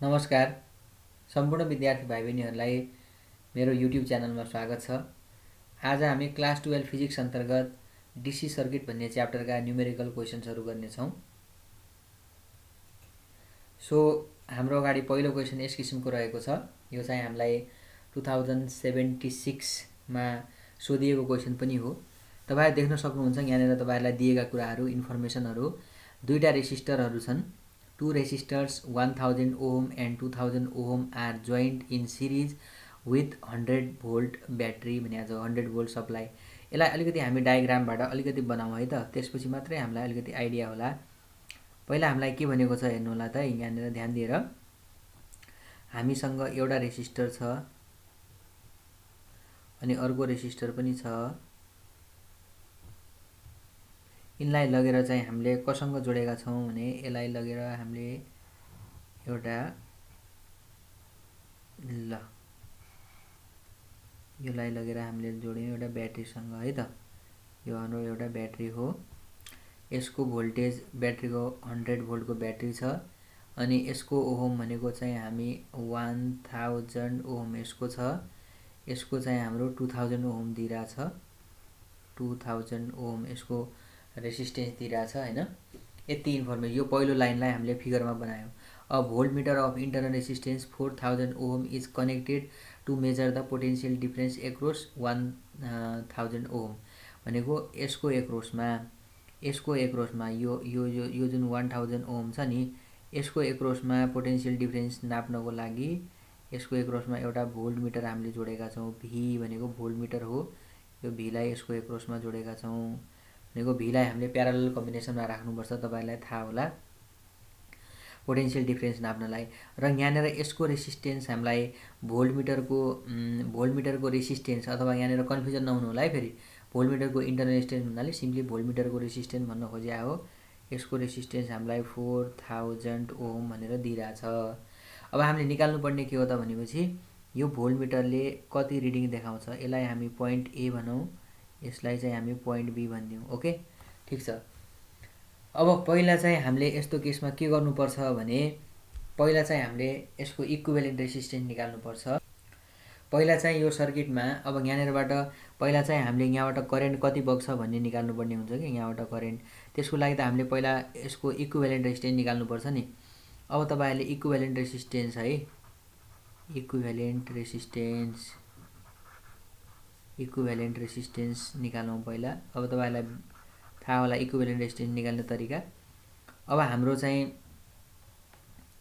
नमस्कार सम्पूर्ण विद्यार्थी भाइ बहिनीहरूलाई मेरो युट्युब च्यानलमा स्वागत छ। आज हामी क्लास 12 फिजिक्स अन्तर्गत डिसी सर्किट भन्ने च्याप्टरका न्युमेरिकल क्वेसन्सहरू गर्नेछौँ। सो हाम्रो अगाडि पहिलो क्वेसन यस किसिमको रहेको छ। यो चाहिँ हामीलाई 2076 मा सोधिएको क्वेसन पनि हो। तपाईहरु देख्न सक्नुहुन्छ यहाँनिर तपाईहरुलाई दिएका कुराहरू इन्फर्मेसनहरू दुईटा रेसिस्टरहरू छन्। Two resistors 1000 ohm and 2000 ohm are joined in series with 100 volt battery भने आज 100 volt सप्लाई। यसलाई अलिकति हामी डायग्रामबाट अलिकति बनाउँ है त, त्यसपछि मात्रै हामीलाई अलिकति आइडिया होला। पहिला हामीलाई के भनेको छ हेर्नु होला त, यहाँनिर ध्यान दिएर हामीसँग एउटा रेसिस्टर छ अनि अर्को रेसिस्टर पनि छ। इनलाई लगेर चाहिँ हामीले कसँग जोडेका छौं भने यसलाई लगेर हामीले एउटा यसलाई लगेर हामीले जोड्यौं एउटा ब्याट्रीसँग है त। यो हाम्रो एउटा ब्याट्री हो। यसको भोल्टेज ब्याट्रीको 100 भोल्ट को ब्याट्री छ अनि यसको ओहम भनेको चाहिँ हामी 1000 ओहम यसको छ। यसको चाहिँ हाम्रो 2000 ओहम दिइरा छ। 2000 ओहम यसको रेसिस्टेन्स दिइरा छ हैन। यति इन्फर्मेसन यो पहिलो लाइनलाई हामीले फिगरमा बनायौं। A voltmeter of internal resistance 4000 ohm is connected to measure the potential difference across 1000 ohm भनेको यसको एक्रॉसमा यो जुन 1000 ओहम छ नि, यसको एक्रॉसमा पोटेन्शियल डिफरेन्स नाप्नको लागि यसको एक्रॉसमा एउटा भोल्टमिटर हामीले जोडेका छौं। भी भनेको भोल्टमिटर हो। यो भी लाई यसको एक्रॉसमा जोडेका छौं भनेको भी लाई हामीले प्यारलल कम्बिनेसनमा राख्नुपर्छ, तपाईहरुलाई थाहा होला पोटेन्शियल डिफरेन्स नाप्नलाई। र यहाँनिर यसको रेसिस्टेन्स हामीलाई भोल्टमिटरको रेसिस्टेन्स अथवा यहाँनिर कन्फ्युजन नहुनु होला है। फेरि भोल्टमिटरको इन्टरनल रेसिस्टेन्स भन्नाले सिम्पली भोल्टमिटरको रेसिस्टेन्स भन्न खोजेको हो। यसको रेसिस्टेन्स हामीलाई 4000 ओम भनेर दिइरा छ। अब हामीले निकाल्नु पर्ने के हो त भनेपछि यो भोल्टमिटरले कति रिडिङ देखाउँछ, यसलाई हामी पोइन्ट ए भनौं, यसलाई चाहिँ हामी पोइन्ट बी भनिदिउँ। ओके, ठीक छ। अब पहिला चाहिँ हामीले यस्तो केसमा के गर्नुपर्छ भने पहिला चाहिँ हामीले यसको इक्विभ्यालेन्ट रेसिस्टेन्स निकाल्नुपर्छ। पहिला चाहिँ यो सर्किटमा अब यहाँनिरबाट पहिला चाहिँ हामीले यहाँबाट करेन्ट कति बग्छ भन्ने निकाल्नु पर्ने हुन्छ कि यहाँबाट करेन्ट। त्यसको लागि त हामीले पहिला यसको इक्विभ्यालेन्ट रेसिस्टेन्स निकाल्नुपर्छ नि। अब तपाईहरुले इक्विभ्यालेन्ट रेसिस्टेन्स निकालौं पहिला। अब तपाईहरुलाई थाहा होला इक्विभ्यालेन्ट रेसिस्टेन्स निकाल्ने तरिका। अब हाम्रो चाहिँ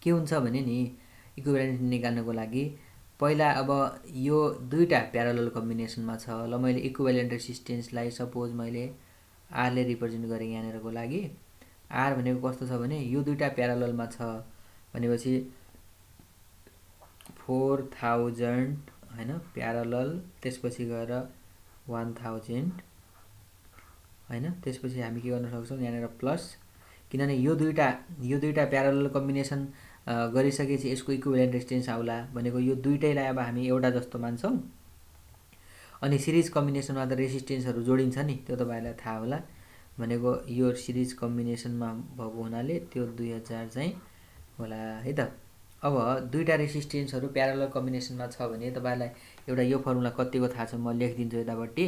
के हुन्छ भने नि इक्विभ्यालेन्ट निकाल्नको लागि पहिला अब यो दुईटा प्यारलल कम्बिनेसनमा छ। ल मैले इक्विभ्यालेन्ट रेसिस्टेन्सलाई सपोज मैले आर ले रिप्रेजेन्ट गरे यहाँनिरको लागि। आर भनेको कस्तो छ भने यो दुईटा प्यारललमा छ भनेपछि 4000 हैन प्यारलल, त्यसपछि गएर 1000 हैन, त्यसपछि हामी के गर्न सक्छौं यहाँनिर प्लस, किनभने यो दुईटा प्यारलल कम्बिनेसन गरिसकेपछि यसको इक्विभ्यालेन्ट रेसिस्टेन्स आउला भनेको यो दुईटैलाई अब हामी एउटा जस्तो मान्छौं। अनि सिरिज कम्बिनेसनमा त रेसिस्टेन्सहरु जोडिन्छ नि, त्यो तपाईहरुलाई थाहा होला भनेको यो सिरिज कम्बिनेसनमा भएको हुनाले त्यो 2000 चाहिँ होला है त। अब दुईटा रेसिस्टेन्सहरु प्यारलल कम्बिनेसनमा छ भने तपाईहरुलाई एउटा यो फर्मुला कतिको थाहा छ म लेखिदिन्छु यतापट्टि।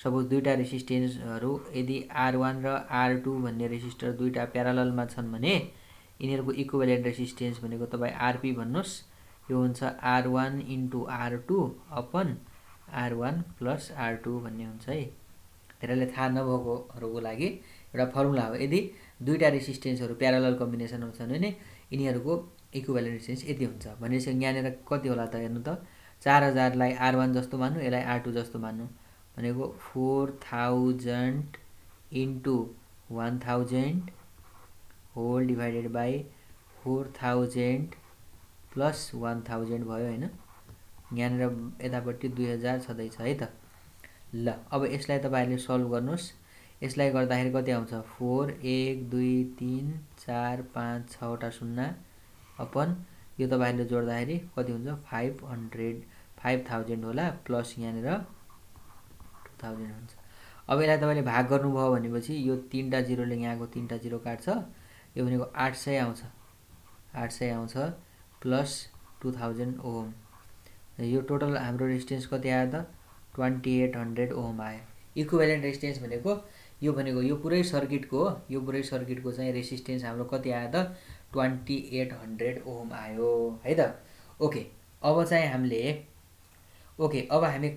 सपोज दुईटा रेसिस्टेन्सहरु यदि R1 र R2 भन्ने रेसिस्टर दुईटा प्यारललमा छन् भने यिनीहरुको इक्विभ्यालेन्ट रेसिस्टेन्स भनेको तपाई Rp भन्नुस्। यो हुन्छ R1 * R2 upon R1 + R2 भन्ने हुन्छ है। धेरैले थाहा नभएकोहरुको लागि एउटा फर्मुला हो। यदि दुईटा रेसिस्टेन्सहरु प्यारलल कम्बिनेसनमा छन् भने यिनीहरुको इक्विभ्यालेन्ट रेसिस्टेन्स यति हुन्छ। भनेपछि यहाँनिर कति होला त हेर्नु त, 4000 लाई R1 जस्तो मान्नु, यसलाई R2 जस्तो मान्नु भनेको 4000 * 1000 होल डिभाइडेड बाइ 4000 प्लस 1000 भयो हैन। यहाँनिर यतापट्टि 2000 छदैछ है त। ल अब यसलाई तपाईहरुले सल्भ गर्नुस्। यसलाई गर्दाखेरि कति आउँछ 4 1 2 3 4 5 6 वटा शून्य अपन यो तपाईहरुले जोड्दाखेरि कति हुन्छ 5000 होला प्लस यहाँनिर 2000 हुन्छ। अब यसलाई तपाईले भाग गर्नुभयो भनेपछि यो तीनटा जिरोले यहाँको तीनटा जिरो काट्छ, यो भनेको 800 आउँछ प्लस 2000 ओम। यो टोटल हाम्रो रेजिस्टेन्स कति आयो त 2800 ओम आयो। इक्विभ्यालेन्ट रेजिस्टेन्स भनेको यो पुरै सर्किटको चाहिँ रेजिस्टेन्स हाम्रो कति आयो त 2800 ओम आयो है त। ओके अब चाहिँ हामी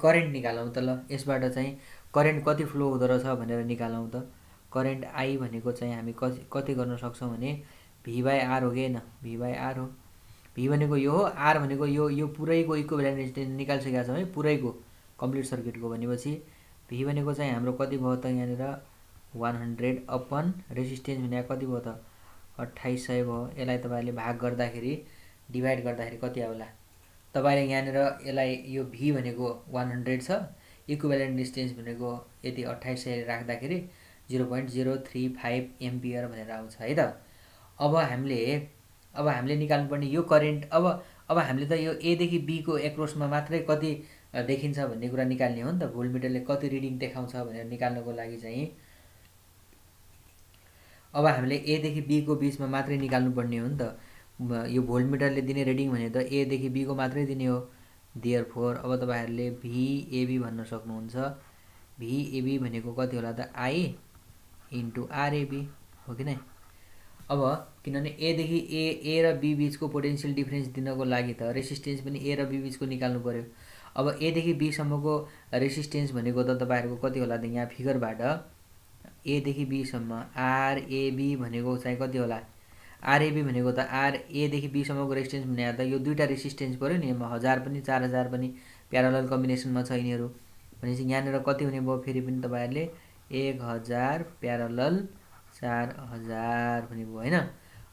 करेन्ट निकालौँ त ल। यसबाट चाहिँ करेन्ट कति फ्लो हुँदो रहेछ भनेर निकालौँ त। करेन्ट आई भनेको चाहिँ हामी कति गर्न सक्छौँ भने V/R हो कि होइन, V/R हो। V भनेको यो हो, R भनेको यो पुरैको इक्विभ्यालेन्ट रेजिस्टेन्स निकालिसकेका छौँ है, पुरैको कम्प्लिट सर्किटको। भनेपछि V भनेको चाहिँ हाम्रो कति भयो त यहाँनिर 100 अपन रेजिस्टेन्स भनेको कति भयो त 2800 भयो। यसलाई तपाईँले भाग गर्दाखेरि डिभाइड गर्दाखेरि कति आउला तपाईँले यहाँनिर यसलाई यो V भनेको 100 छ, इक्विभ्यालेन्ट रेजिस्टेन्स भनेको यति 2800 राख्दाखेरि 0.035 एम्पियर भनेर आउँछ है त। अब हामीले निकाल्नुपर्ने यो करेन्ट अब हामीले त यो A देखि B को एक्रोसमा मात्रै कति देखिन्छ भन्ने कुरा निकाल्ने हो नि त। भोल्टमिटरले कति रिडिङ देखाउँछ भनेर निकाल्नको लागि चाहिँ अब हामीले A देखि B को बीचमा मात्रै निकाल्नुपर्ने हो नि त। यो भोल्टमिटरले दिने रिडिङ भने त A देखि B को मात्रै दिने हो। देयरफोर अब तपाईहरुले VAB भन्न सक्नुहुन्छ। VAB भनेको कति होला त I इन्टु RAB हो कि नै। अब किनभने A देखि A र B बीचको पोटेन्शियल डिफरेन्स दिनको लागि त रेसिस्टेन्स पनि A र B बीचको निकाल्नु पर्यो। अब A देखि B सम्मको रेसिस्टेन्स भनेको त तपाईहरुको कति होला त यहाँ फिगरबाट A देखि B सम्म RAB भनेको चाहिँ कति होला। RAB भनेको त A देखि B सम्मको रेजिस्टेन्स भने त यो दुईटा रेजिस्टेन्स पर्यो नि, यसमा 1000 पनि 4000 पनि प्यारलल कम्बिनेसनमा छ यिनीहरु। भनेपछि यहाँनिर कति हुने भयो फेरि पनि तपाईहरुले 1000 प्यारलल 4000 हुने भयो हैन।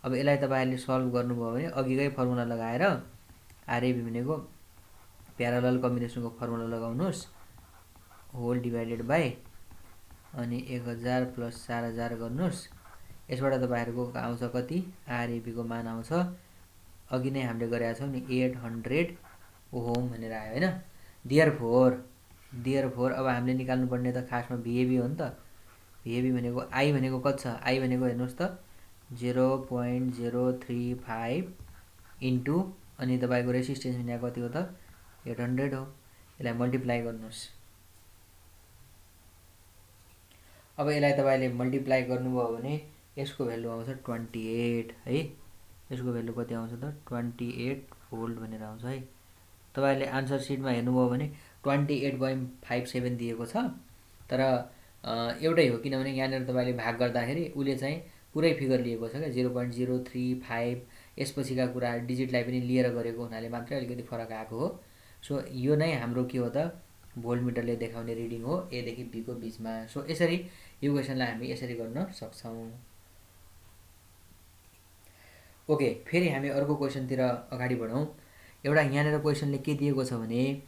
अब यसलाई तपाईहरुले सल्भ गर्नुभयो भने अघिकै फर्मुला लगाएर RAB भनेको प्यारलल कम्बिनेसनको फर्मुला लगाउनुस् होल डिभाइडेड बाइ अनि 1000 प्लस 4000 गर्नुस्। यसबाट तपाईहरुको आउँछ कति RAB को मान आउँछ अघि नै हामीले गरेका छौं नि 800 ओम भनेर आयो हैन। देयरफोर अब हामीले निकाल्नु पर्ने त खासमा VAB हो नि त। VAB भनेको I भनेको कति छ, I भनेको हेर्नुस् त 0.035 इन्टु अनि तपाईको रेजिस्टेन्स भने कति हो त 800 हो। यसलाई मल्टिप्लाई गर्नुस्। अब यसलाई तपाईले मल्टिप्लाई गर्नुभयो भने यसको भ्यालु आउँछ 28 है। यसको भ्यालु कति आउँछ त 28 भोल्ट भनेर आउँछ है। तपाईले आन्सर सिटमा हेर्नुभयो भने 28.57 दिएको छ, तर एउटै हो किनभने यहाँनिर तपाईले भाग गर्दाखेरि उले चाहिँ पुरै फिगर लिएको छ के 0.035 यसपछिका कुरा डिजिटलाई पनि लिएर गरेको हुनाले मात्रै अलिकति फरक आएको हो। सो यो नै हाम्रो के हो त भोल्टमिटरले देखाउने रिडिङ हो A देखि B को बीचमा। सो यसरी यो क्वेशनलाई हामी यसरी गर्न सक्छौं। ओके फेरि हामी अर्को क्वेशनतिर अगाडि बढौं। एउटा यहाँनिर क्वेशनले के दिएको छ भने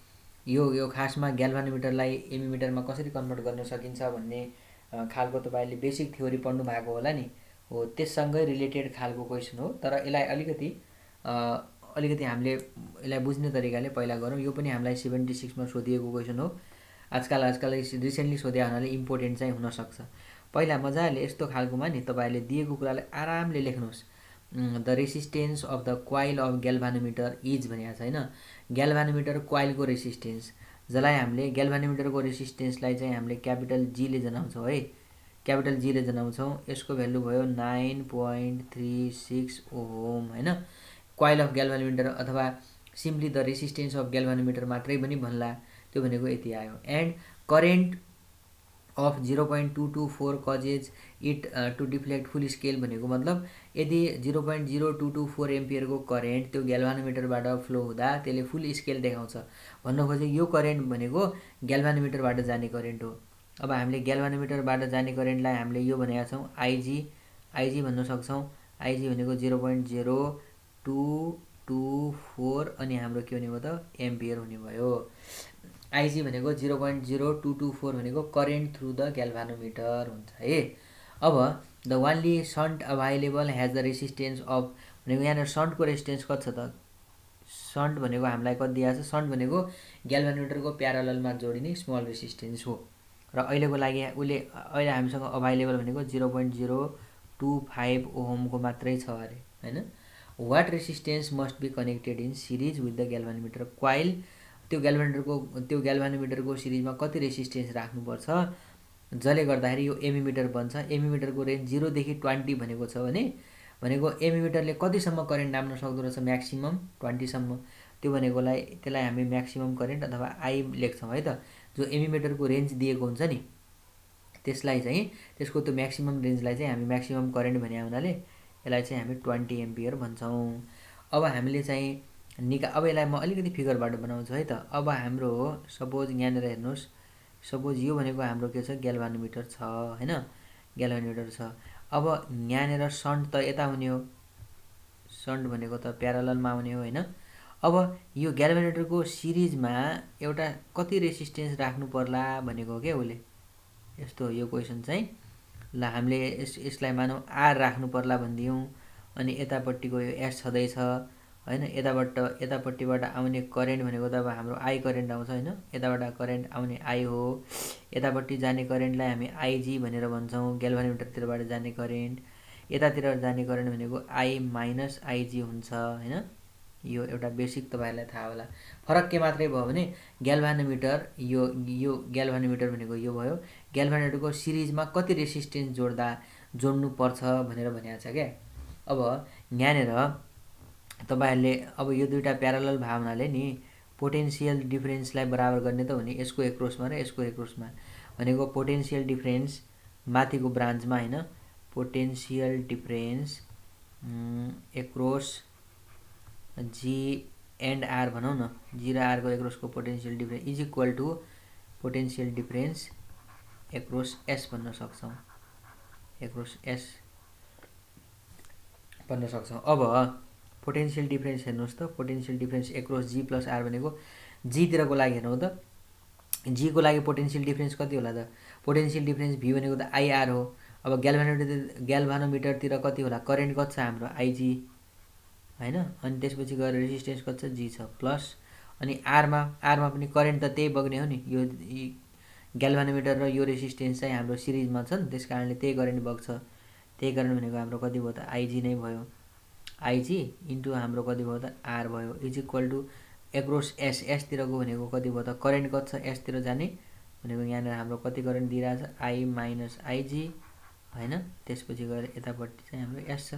यो खासमा ग्याल्भानोमिटरलाई एमिमिटरमा कसरी कन्भर्ट गर्न सकिन्छ भन्ने खालको तपाईले बेसिक थ्योरी पढ्नु भएको होला नि हो, त्यससँगै रिलेटेड खालको क्वेशन हो। तर यसलाई अलिकति हामीले यसलाई बुझ्ने तरिकाले पहिला गरौँ। यो पनि हामीलाई 76 मा सोधिएको क्वेशन हो। आजकल रिसेन्टली सोधिया हुनाले इम्पोर्टेन्ट चाहिँ हुन सक्छ। पहिला मजाले यस्तो खालकोमा नि तपाईले दिएको कुरालाई आरामले लेख्नुस्। The resistance of the coil of galvanometer is भनेको छ हैन। ग्याल्भानोमिटर कोइलको रेसिस्टेन्स जसलाई हामीले ग्याल्भानोमिटरको रेसिस्टेन्सलाई चाहिँ हामीले क्यापिटल G ले जनाउँछौं है, क्यापिटल G ले जनाउँछौं। यसको भ्यालु भयो 9.36 ओम हैन। कोइल अफ ग्याल्भानोमिटर अथवा simply the resistance of galvanometer मात्रै पनि भन्ला, त्यो भनेको यति आयो। And current of 0.224 causes it to deflect full scale भनेको मतलब यदि 0.0224 एम्पियर को करेन्ट त्यो ग्याल्भानोमिटरबाट फ्लो हुँदा त्यसले फुल स्केल देखाउँछ भन्न खोजे। यो करेन्ट भनेको ग्याल्भानोमिटरबाट जाने करेन्ट हो। अब हामीले ग्याल्भानोमिटरबाट जाने करेन्टलाई हामीले यो भनेका छौं IG भन्न सक्छौं। IG भनेको 0.0224 अनि हाम्रो के हुने भयो त एम्पियर हुने भयो। IG भनेको 0.0224 भनेको करेन्ट थ्रु द ग्याल्भानोमिटर हुन्छ है। अब the only shunt available has the resistance of भनेको यहाँ शन्टको रेसिस्टेन्स कति छ त। शन्ट भनेको हामीलाई कति दिएको छ, शन्ट भनेको ग्याल्भानोमिटरको प्यारललमा जोडिने स्मल रेसिस्टेन्स हो। र अहिलेको लागि अहिले हामीसँग अभाइलेबल भनेको 0.025 ओमको मात्रै छ अरे हैन। What resistance must be connected in series with the galvanometer coil त्यो ग्याल्भानोमिटरको सिरिजमा कति रेसिस्टेन्स राख्नुपर्छ जसले गर्दाखेरि यो एमिमिटर बन्छ। एमिमिटरको रेन्ज 0 देखि 20 भनेको छ भनेको एमिमिटरले कतिसम्म करेन्ट नाप्न सक्दो रहेछ म्याक्सिमम 20 सम्म। त्यो भनेकोलाई त्यसलाई हामी म्याक्सिमम करेन्ट अथवा आई लेख्छौँ है त। जो एमिमिटरको रेन्ज दिएको हुन्छ नि त्यसलाई चाहिँ त्यसको त्यो म्याक्सिमम रेन्जलाई चाहिँ हामी म्याक्सिमम करेन्ट भने हुनाले यसलाई चाहिँ हामी 20 एम्पियर भन्छौँ। अब हामीले चाहिँ अब यसलाई म अलिकति फिगरबाट बनाउँछु है त। अब हाम्रो सपोज यहाँनिर हेर्नुहोस्, सपोज यो भनेको हाम्रो के छ ग्याल्भानोमिटर छ हैन, ग्याल्भानोमिटर छ। अब यहाँनिर सन्ट त यता हुने हो, सन्ट भनेको त प्यारललमा हुने हो हैन। अब यो ग्याल्भानोमिटरको सिरिजमा एउटा कति रेसिस्टेन्स राख्नु पर्ला भनेको के उसले यस्तो यो क्वेसन चाहिँ ल हामीले यसलाई मानौँ आर राख्नु पर्ला भनिदियौँ। अनि यतापट्टिको यो एस छँदैछ हैन, यतापट्टिबाट आउने करेन्ट भनेको त अब हाम्रो आई करेन्ट आउँछ हैन, यताबाट करेन्ट आउने आई हो। यतापट्टि जाने करेन्टलाई हामी आइजी भनेर भन्छौँ, ग्याल्भानोमिटरतिरबाट जाने करेन्ट। यतातिर जाने करेन्ट भनेको आई माइनस आइजी हुन्छ हैन। यो एउटा बेसिक तपाईँहरूलाई थाहा होला। फरक के मात्रै भयो भने ग्याल्भानोमिटर यो ग्याल्भानोमिटर भनेको यो भयो, ग्याल्भानोमिटरको सिरिजमा कति रेसिस्टेन्स जोड्नु पर्छ भनेर भनिएको छ क्या। अब यहाँनिर तपाईँहरूले अब यो दुईवटा प्यारलल भावनाले नि पोटेन्सियल डिफरेन्सलाई बराबर गर्ने त हो नि, यसको एक्रोसमा र यसको एक्रोसमा भनेको पोटेन्सियल डिफरेन्स माथिको ब्रान्चमा हैन, potential difference across G and R भनौँ न, जी र आरको एक्रोसको potential difference is equal to potential difference across S भन्न सक्छौँ, एक्रोस एस भन्न सक्छौँ। अब पोटेन्सियल डिफरेन्स हेर्नुहोस् त, potential difference across G plus R भनेको जीतिरको लागि हेर्नु त, जीको लागि पोटेन्सियल डिफरेन्स कति होला त, पोटेन्सियल डिफरेन्स भी भनेको त आइआर हो। अब ग्याल्भानोमिटरतिर कति होला, करेन्ट कति छ हाम्रो आइजी हैन, अनि त्यसपछि गएर रेसिस्टेन्स कति छ जी छ प्लस, अनि आरमा पनि करेन्ट त त्यही बग्ने हो नि, यो ग्याल्भानोमिटर र यो रेसिस्टेन्स चाहिँ हाम्रो सिरिजमा छन्, त्यस कारणले त्यही करेन्ट बग्छ। त्यही करेन्ट भनेको हाम्रो कति भयो त आइजी नै भयो, आइजी इन्टु हाम्रो कति भयो त आर भयो is equal to across S, एसतिरको भनेको कति भयो त करेन्ट कति छ एसतिर जाने भनेको यहाँनिर हाम्रो कति करेन्ट दिइरहेछ आई माइनस आइजी हैन। त्यसपछि गएर यतापट्टि चाहिँ हाम्रो एस छ।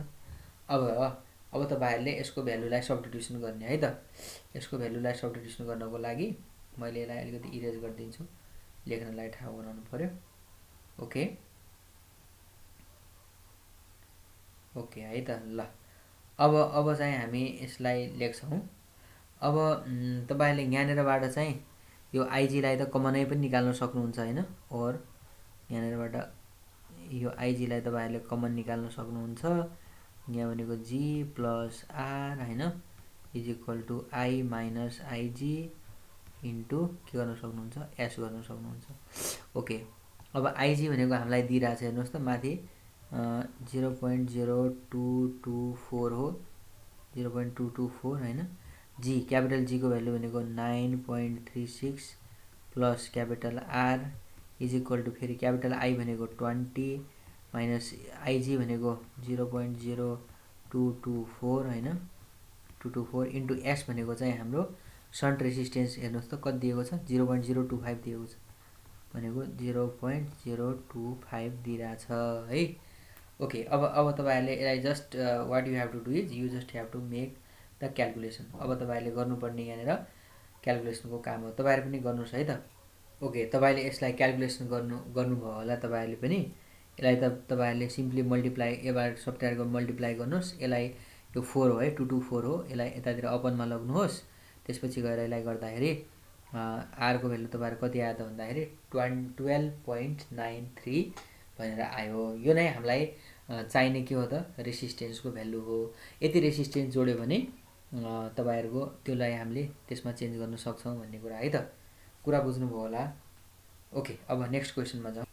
अब तपाईँहरूले यसको भ्यालुलाई सब्स्टिट्युसन गर्ने है त। यसको भ्यालुलाई सब्स्टिट्युसन गर्नको लागि मैले यसलाई अलिकति इरेज गरिदिन्छु, लेख्नलाई ठाउँ बनाउनु पर्यो। ओके है त। ल अब चाहिँ हामी यसलाई लेख्छौँ। अब तपाईँहरूले यहाँनिरबाट चाहिँ यो आइजीलाई त कमनै पनि निकाल्न सक्नुहुन्छ हैन, और यहाँनिरबाट यो आइजीलाई तपाईँहरूले कमन निकाल्न सक्नुहुन्छ। यहाँ भनेको जी प्लस आर हैन is equal to I minus I G into के गर्न सक्नुहुन्छ एस गर्न सक्नुहुन्छ। ओके, अब आइजी भनेको हामीलाई दिइरहेछ हेर्नुहोस् त माथि 0.0224 हो, 0.224 हैन। जी क्यापिटल जी को भ्यालु भनेको 9.36 plus capital R is equal to फेरि क्यापिटल आई भनेको 20 माइनस आइजी भनेको 0.0224 हैन, 224 इन्टु एस भनेको चाहिँ हाम्रो सन्ट रेसिस्टेन्स हेर्नुहोस् त कति दिएको छ 0.025 दिएको छ, भनेको 0.025 दिइरहेछ है। ओके, अब तपाईँहरूले यसलाई just what you have to do is you just have to make the calculation. अब तपाईँहरूले गर्नुपर्ने यहाँनिर क्यालकुलेसनको काम हो, तपाईँहरू पनि गर्नुहोस् है त। ओके, तपाईँले यसलाई क्यालकुलेसन गर्नुभयो होला तपाईँहरूले पनि। यसलाई त तपाईँहरूले सिम्पली मल्टिप्लाई एबार सफ्टवेयरको मल्टिप्लाई गर्नुहोस्। यसलाई यो 4 हो है, 224 हो, यसलाई यतातिर अपनमा लग्नुहोस्। त्यसपछि गएर यसलाई गर्दाखेरि आरको भ्यालु तपाईँहरू कति आयो त भन्दाखेरि 12.93 भनेर आयो। यो नै हामीलाई चाहिने के हो त रेसिस्टेन्सको भ्यालु हो। यति रेसिस्टेन्स जोड्यो भने तपाईँहरूको त्यसलाई हामीले त्यसमा चेन्ज गर्न सक्छौँ भन्ने कुरा है त। कुरा बुझ्नुभयो होला। ओके, अब नेक्स्ट क्वेसनमा जाउँ।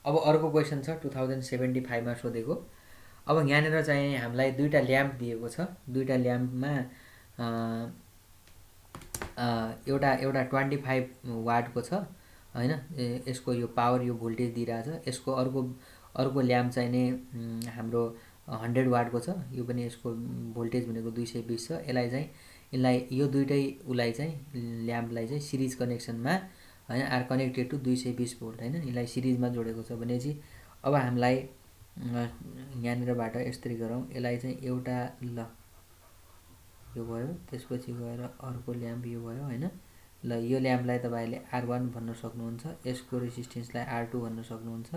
अब अर्को क्वेसन छ 2075 मा सोधेको। अब यहाँनिर चाहिँ हामीलाई दुईटा ल्याम्प दिएको छ। दुईटा ल्याम्पमा एउटा 25 वाटको छ हैन, यसको यो पावर यो भोल्टेज दिइरहेछ। यसको अर्को ल्याम्प चाहिँ नि हाम्रो 100 वाटको छ, यो पनि यसको भोल्टेज भनेको 220 छ। यसलाई यो दुइटै उलाई चाहिँ ल्याम्पलाई चाहिँ सिरिज कनेक्सनमा हैन आर कनेक्टेड टु 220 भोल्ट हैन, यसलाई सिरिजमा जोडेको छ भनेपछि अब हामीलाई यहाँनिरबाट यसरी गरौँ, यसलाई चाहिँ एउटा ल यो भयो, त्यसपछि गएर अर्को ल्याम्प यो भयो हैन। ल यो ल्याम्पलाई तपाईहरुले R1 भन्न सक्नुहुन्छ, यसको रेजिस्टेन्सलाई R2 भन्न सक्नुहुन्छ।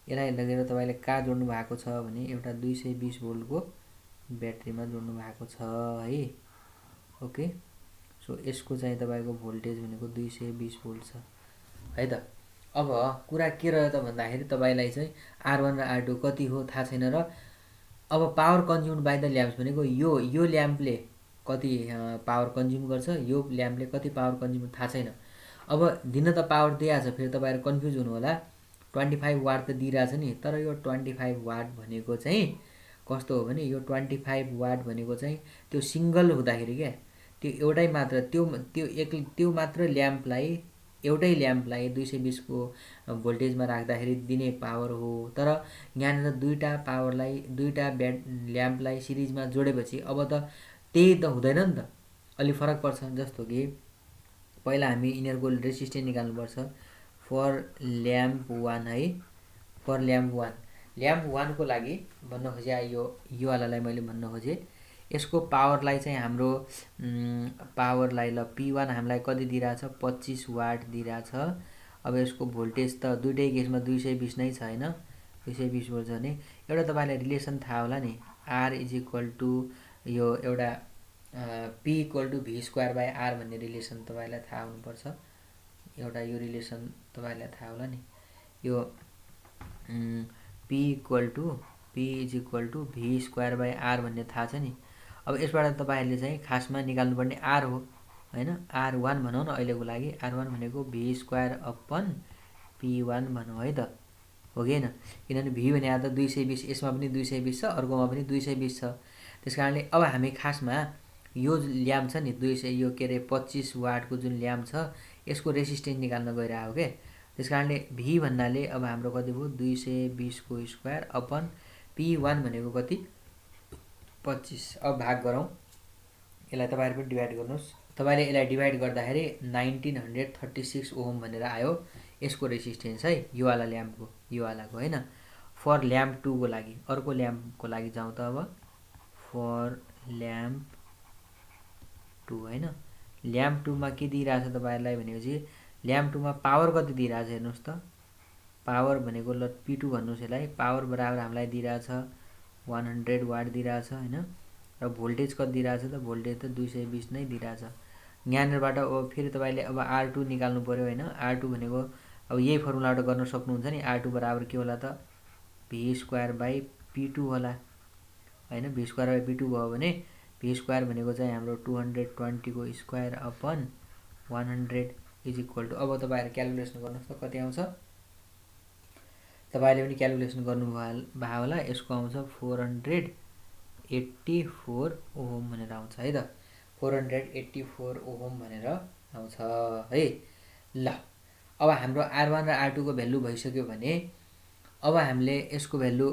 यसलाई लगेर तपाईले कहाँ जोड्नु भएको छ भने एउटा 220 भोल्टको ब्याट्रीमा जोड्नु भएको छ है। ओके, सो यसको चाहिँ तपाईको भोल्टेज भनेको 220 भोल्ट छ है त। अब कुरा के रह्यो त भन्दाखेरि तपाईलाई चाहिँ R1 र R2 कति हो थाहा छैन र अब पावर कन्ज्युम्ड बाइ द ल्याम्प्स भनेको यो ल्याम्पले कति पावर कन्ज्युम गर्छ, यो ल्याम्पले कति पावर कन्ज्युम थाहा छैन। अब दिन त पावर दिइहाल्छ, फेरि तपाईहरु कन्फ्युज हुनु होला। 25 वाट त दिइराछ नि, तर यो 25 वाट भनेको चाहिँ कस्तो हो भने यो 25 वाट भनेको चाहिँ त्यो सिंगल हुँदाखेरि के त्यो एउटै मात्र त्यो मात्र ल्याम्पलाई एउटै ल्याम्पलाई 220 को भोल्टेजमा राख्दाखेरि दिने पावर हो। तर यहाँनिर दुईटा ल्याम्पलाई सिरिजमा जोडेपछि अब त त्यही त हुँदैन नि त, अलि फरक पर्छ। जस्तो कि पहिला हामी यिनीहरुको रेजिस्टेन्स निकाल्नुपर्छ फर ल्याम्प 1 है, फर ल्याम्प 1 को लागि भन्न खोजे यो वालालाई मैले भन्न खोजे यसको पावरलाई चाहिँ हाम्रो पावरलाई ल P1 हामीलाई कति दिइराछ 25 वाट दिइराछ। अब यसको भोल्टेज त दुईटै केसमा 220 नै छ हैन, 220 भोल्ट छ भने एउटा तपाईलाई रिलेसन थाहा होला नि, R = यो एउटा P = V² भन्ने रिलेसन तपाईलाई थाहा हुनुपर्छ। एउटा यो रिलेसन तपाईलाई थाहा होला नि, यो P = V² भन्ने थाहा छ नि। अब यसबाट तपाईहरुले चाहिँ खासमा निकाल्नु पर्ने R हो हैन, R1 भनौं न अहिलेको लागि। R1 भनेको V² P1 भनौं है त, हो कि हैन। किनभने V भने त 220, यसमा पनि 220 छ, अर्कोमा पनि 220 छ। त्यसकारणले अब हामी खासमा यो ल्याम्प छ नि 200 यो के रे 25 वाटको जुन ल्याम्प छ यसको रेजिस्टेन्स निकाल्न गइरहेको हो के। त्यसकारणले V भन्नाले अब हाम्रो कति भयो 220 को स्क्वायर अपन P1 भनेको कति 25। अब भाग गरौँ, यसलाई तपाईहरु पनि डिभाइड गर्नुस्। तपाईले यसलाई डिभाइड गर्दाखेरि 1936 ओम भनेर आयो यसको रेजिस्टेन्स है, यो वाला ल्याम्पको, यो वालाको हैन। फर ल्याम्प 2 को लागि अर्को ल्याम्पको लागि जाउँ त अब फर ल्याम्प 2 हैन। ल्याम्प 2 मा के दिइराछ तपाईहरुलाई भनेपछि ल्याम्प 2 मा पावर कति दिइराछ हेर्नुस् त। पावर भनेको ल P2 भन्नुस्, यसलाई पावर बराबर हामीलाई दिइराछ 100 वाट दिइराछ हैन। र भोल्टेज कति दिइराछ त, भोल्टेज त 220 नै दिइराछ। यहाँनिरबाट अब फेरि तपाईले अब R2 निकाल्नु पर्यो हैन। R2 भनेको अब यही फर्मुलाबाट गर्न सक्नुहुन्छ नि, R2 बराबर के होला त V² P2 होला हैन। V² P2 भयो भने V² भनेको चाहिँ हाम्रो 220 को स्क्वायर अपन 100 = अब तपाईहरु क्याल्कुलेसन गर्नुस् त कति आउँछ। तपाईले पनि क्याल्कुलेसन गर्नु भयो होला, यसको आउँछ 484 ओम भनेर आउँछ है त, 484 ओम भनेर आउँछ है। ल अब हाम्रो R1 र R2 को भ्यालु भइसक्यो भने अब हामीले यसको भ्यालु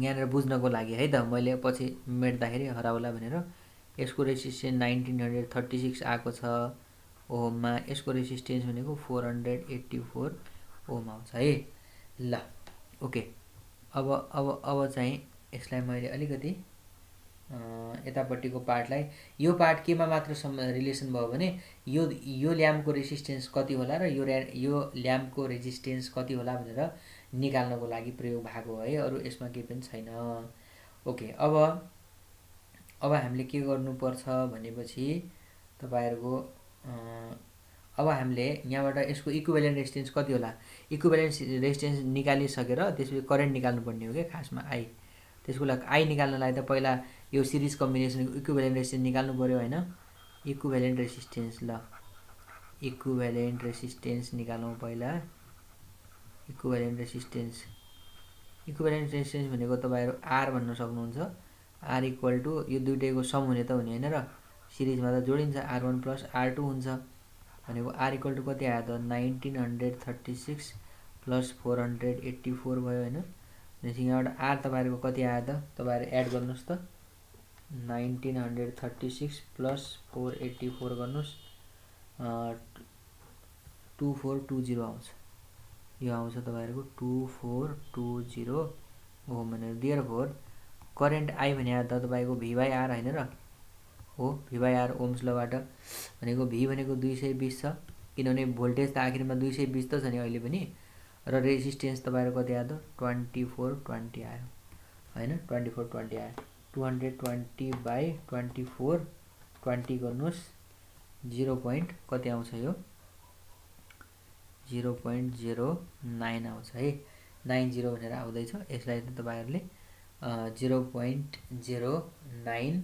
यहाँनिर बुझ्नको लागि है त मैले पछि मेट्दाखेरि हराउला भनेर यसको रेजिस्टेन्स 1936 आको छ ओममा, यसको रेजिस्टेन्स भनेको 484 ओम आउँछ है। ल ओके, अब चाहिँ यसलाई मैले अलिकति यतापट्टिको पार्टलाई यो पार्ट केमा मात्र रिलेसन भयो भने यो ल्याम्पको रेजिस्टेन्स कति होला र यो ल्याम्पको रेजिस्टेन्स कति होला भनेर निकाल्नको लागि प्रयोग भएको है, अरु यसमा केही पनि छैन। ओके, अब हामीले के गर्नुपर्छ भनेपछि तपाईहरुको अब हामीले यहाँबाट यसको इक्विभ्यालेन्ट रेजिस्टेन्स कति होला, इक्विभ्यालेन्ट रेजिस्टेन्स निकालिसकेर त्यसपछि करेन्ट निकाल्नु पर्ने हो के खासमा I। त्यसको लागि I निकाल्नलाई त पहिला यो सिरिज कम्बिनेसनको इक्विभ्यालेन्ट रेजिस्टेन्स निकाल्नु पर्यो हैन। इक्विभ्यालेन्ट रेजिस्टेन्स ल इक्विभ्यालेन्ट रेजिस्टेन्स निकालौं पहिला। इक्विभ्यालेन्ट रेजिस्टेन्स भनेको तपाईहरु R भन्न सक्नुहुन्छ। R = यो दुईटैको सम हुने त हुने हैन र, सिरिजमा त जोडिन्छ R1 + R2 हुन्छ भनेको R = कति आयो त 1936 + 484 भयो हैन। भनेपछि यहाँबाट आर तपाईँहरूको कति आयो त तपाईँहरू एड गर्नुहोस् त 1936 प्लस 484 गर्नुहोस् 2420 आउँछ। यो आउँछ तपाईँहरूको 2420 हो भनेर दियर फोर करेन्ट आई भने त तपाईँको भी बाई आर होइन र हो भी बाई आर ओम्स लबाट भनेको भी भनेको 220 छ किनभने भोल्टेज त आखिरमा 220 त छ नि अहिले पनि र रेजिस्टेन्स तपाईँहरूको कति आयो त 2420 आयो हैन 2420 आयो 220 बाई 2420 गर्नुहोस् 0 पोइन्ट कति आउँछ यो 0.09 आउँछ है 90 भनेर आउँदैछ यसलाई त तपाईहरुले 0.09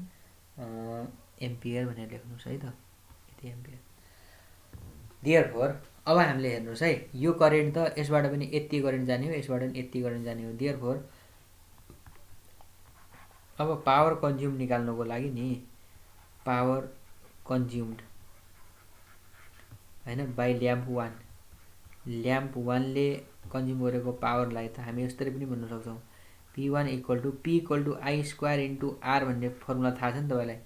एम्पियर भनेर लेख्नुस् है त यति एम्पियर देयरफोर अब हामीले हेर्नुस् है यो करेन्ट त यसबाट पनि यति करेन्ट जाने हो यसबाट पनि यति करेन्ट जाने हो देयरफोर अब पावर कन्ज्युम निकाल्नको लागि नि पावर कन्ज्युम्ड हैन बाइ ल्याम्प 1 ले कन्ज्युम गरेको पावरलाई त हामी यसरी पनि भन्न सक्छौं P1 = P = I square into R भन्ने फर्मुला थाहा छ नि तपाईलाई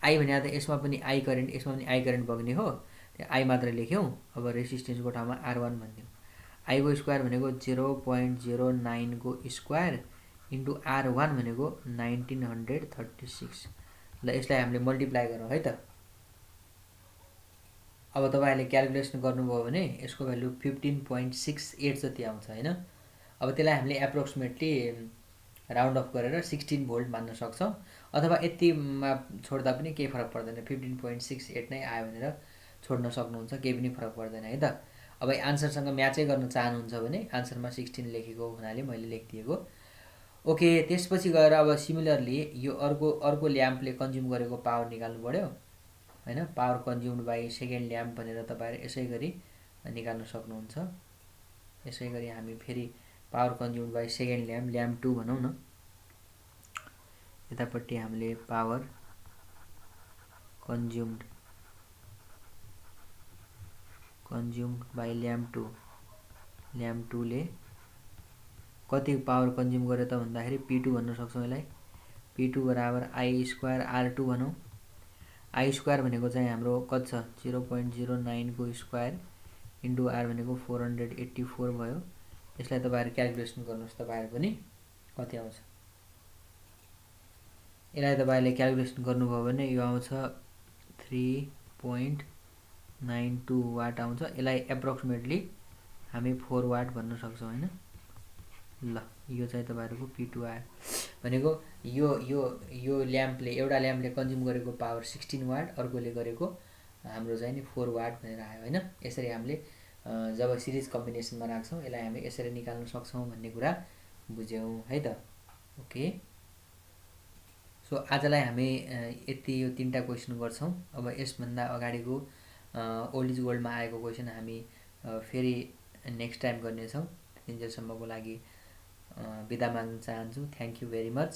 I भने त यसमा पनि I करेन्ट यसमा पनि I करेन्ट बग्ने हो त्यो I मात्र लेख्यौं अब रेजिस्टेन्सको ठाउँमा R1 भन्दियौ I को स्क्वायर भनेको 0.09 को स्क्वायर इन्टु R1 भनेको 1936 ल यसलाई हामीले मल्टिप्लाई गरौँ है त अब तपाईहरुले क्याल्कुलेसन गर्नुभयो भने यसको भ्यालु 15.68 जति आउँछ हैन अब त्यसलाई हामीले एप्रोक्सिमेटली राउन्ड अफ गरेर 16 भोल्ट मान्न सक्छौं अथवा यतिमा छोड्दा पनि केही फरक पर्दैन 15.68 नै आयो भनेर छोड्न सक्नुहुन्छ केही पनि फरक पर्दैन है त अब आन्सरसँग म्याचै गर्न चाहनुहुन्छ भने आन्सरमा 16 लेखेको हुनाले मैले लेखिदिएको ओके त्यसपछि गएर अब सिमिलरली यो अर्को ल्याम्पले कन्ज्युम गरेको पावर निकाल्नु पर्यो हैन power consumed by second lamp भनेर तपाईहरु यसैगरी निकाल्न सक्नुहुन्छ यसैगरी हामी फेरि power consumed by second lamp 2 भनौं न यतापट्टि हामीले पावर कन्ज्युम्ड बाइ ल्याम्प 2 ले कति पावर कन्ज्युम गर्यो त भन्दाखेरि P2 भन्न सक्छौं यसलाई P2 बराबर I स्क्वायर R2 भनौं I स्क्वायर भनेको चाहिँ हाम्रो कति छ 0.09 को स्क्वायर इन्टु R भनेको 484 भयो यसलाई तपाईहरु क्याल्कुलेसन गर्नुस् तपाईहरु पनि कति आउँछ यसलाई तपाईहरुले क्याल्कुलेसन गर्नुभयो भने यो आउँछ 3.92 वाट आउँछ यसलाई एप्रोक्सिमेटली हामी 4 वाट भन्न सक्छौं हैन ल यो चाहिँ तपाईहरुको P2 आयो भनेको यो ल्याम्पले एउटा ल्याम्पले कन्ज्युम गरेको पावर 16 वाट अर्कोले गरेको हाम्रो चाहिँ नि 4 वाट भनेर आयो हैन यसरी हामीले जब सिरिज कम्बिनेसनमा राख्छौं यसलाई हामी यसरी निकाल्न सक्छौं भन्ने कुरा बुझ्यौं है त ओके सो आजलाई हामी यति यो तीनटा क्वेशन गर्छौं अब यसभन्दा अगाडिको ओल्ड इज गोल्डमा आएको क्वेशन हामी फेरि नेक्स्ट टाइम गर्ने छौं तिनजेलसम्मको लागि बिदा माग्न चाहन्छु थ्यांक यू भेरी मच